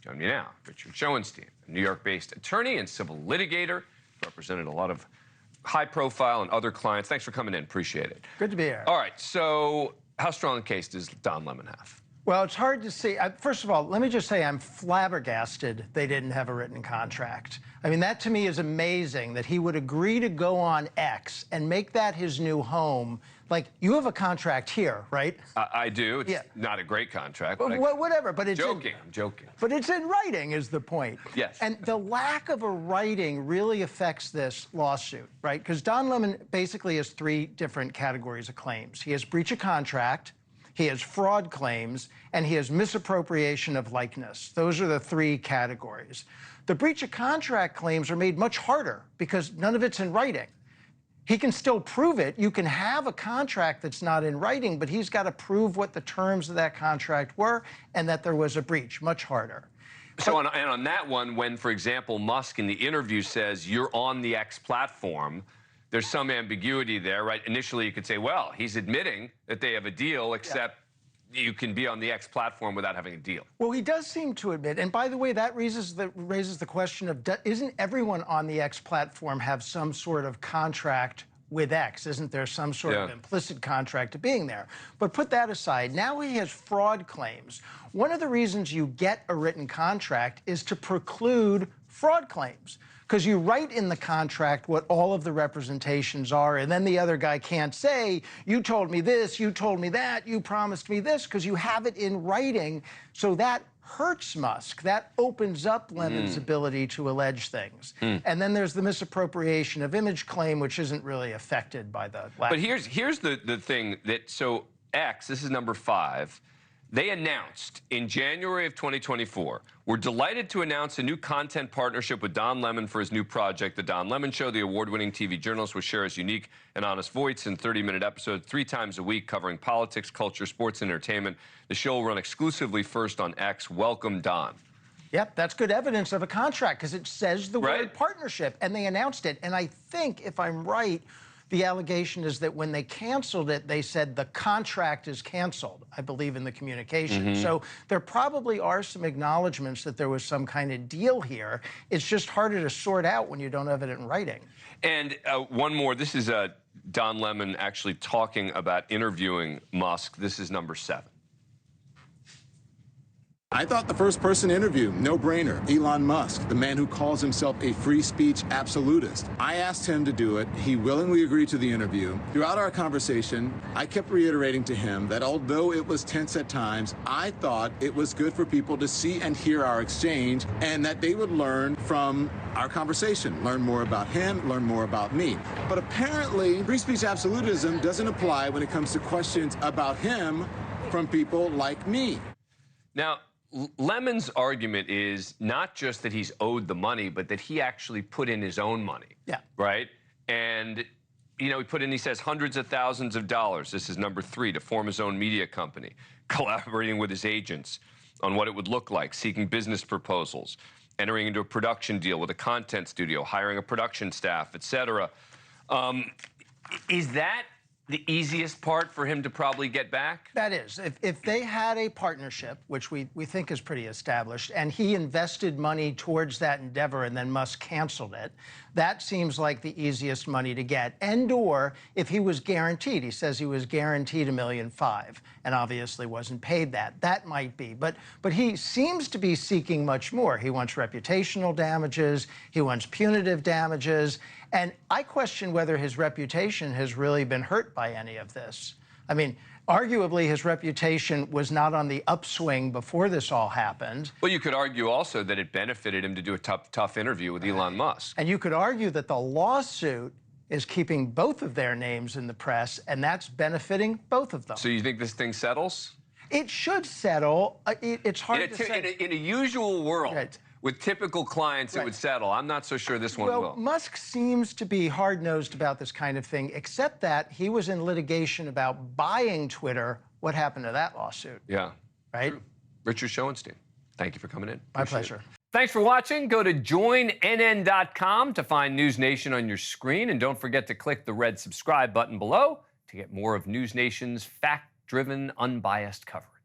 Joining me now, Richard Schoenstein, a New York-based attorney and civil litigator, represented a lot of high-profile and other clients. Thanks for coming in. Appreciate it. Good to be here. All right, so how strong a case does Don Lemon have? Well, it's hard to see. First of all, let me just say I'm flabbergasted they didn't have a written contract. I mean, that to me is amazing that he would agree to go on X and make that his new home. Like, you have a contract here, right? I do. It's not a great contract. But whatever, but it's I'm joking. But it's in writing is the point. Yes. And the lack of a writing really affects this lawsuit, right? Because Don Lemon basically has three different categories of claims. He has breach of contract, he has fraud claims, and he has misappropriation of likeness. Those are the three categories. The breach of contract claims are made much harder because none of it's in writing. He can still prove it. You can have a contract that's not in writing, but he's got to prove what the terms of that contract were and that there was a breach. Much harder. So on that one, when, for example, Musk in the interview says you're on the X platform, there's some ambiguity there, right? Initially, you could say, well, he's admitting that they have a deal, except you can be on the X platform without having a deal. Well, he does seem to admit, and by the way, that raises the question of, isn't everyone on the X platform have some sort of contract with X? Isn't there some sort of implicit contract to being there? But put that aside, now he has fraud claims. One of the reasons you get a written contract is to preclude fraud claims, because you write in the contract what all of the representations are, and then the other guy can't say, you told me this, you told me that, you promised me this, because you have it in writing. So that hurts Musk. That opens up Lemon's ability to allege things. And then there's the misappropriation of image claim, which isn't really affected by the lack. But here's the thing that, so X, this is number 5, they announced in January of 2024, we're delighted to announce a new content partnership with Don Lemon for his new project, The Don Lemon Show. The award-winning TV journalist will share his unique and honest voice in 30-minute episodes 3 times a week covering politics, culture, sports, and entertainment. The show will run exclusively first on X. Welcome, Don. Yep, that's good evidence of a contract because it says the word partnership, and they announced it. And I think, if I'm right, the allegation is that when they canceled it, they said the contract is canceled, I believe, in the communication. So there probably are some acknowledgments that there was some kind of deal here. It's just harder to sort out when you don't have it in writing. And one more. This is Don Lemon actually talking about interviewing Musk. This is number 7. I thought the first person interview, no-brainer, Elon Musk, the man who calls himself a free speech absolutist. I asked him to do it. He willingly agreed to the interview. Throughout our conversation, I kept reiterating to him that although it was tense at times, I thought it was good for people to see and hear our exchange and that they would learn from our conversation, learn more about him, learn more about me. But apparently, free speech absolutism doesn't apply when it comes to questions about him from people like me. Now, Lemon's argument is not just that he's owed the money, but that he actually put in his own money. Yeah. Right? And, you know, he says hundreds of thousands of dollars. This is number 3, to form his own media company, collaborating with his agents on what it would look like, seeking business proposals, entering into a production deal with a content studio, hiring a production staff, etc. Is that the easiest part for him to probably get back? That is. If they had a partnership, which we think is pretty established, and he invested money towards that endeavor and then Musk canceled it, that seems like the easiest money to get. And or if he was guaranteed, he says he was guaranteed $1.5 million and obviously wasn't paid that. That might be. But he seems to be seeking much more. He wants reputational damages. He wants punitive damages. And I question whether his reputation has really been hurt by any of this. I mean, arguably, his reputation was not on the upswing before this all happened. Well, you could argue also that it benefited him to do a tough interview with Elon Musk. And you could argue that the lawsuit is keeping both of their names in the press, and that's benefiting both of them. So you think this thing settles? It should settle. It's hard to say. In a usual world, with typical clients, it would settle. I'm not so sure this one will. Well, Musk seems to be hard-nosed about this kind of thing, except that he was in litigation about buying Twitter. What happened to that lawsuit? Yeah. Right? True. Richard Schoenstein, thank you for coming in. My pleasure. Thanks for watching. Go to joinnn.com to find NewsNation on your screen. And don't forget to click the red subscribe button below to get more of NewsNation's fact-driven, unbiased coverage.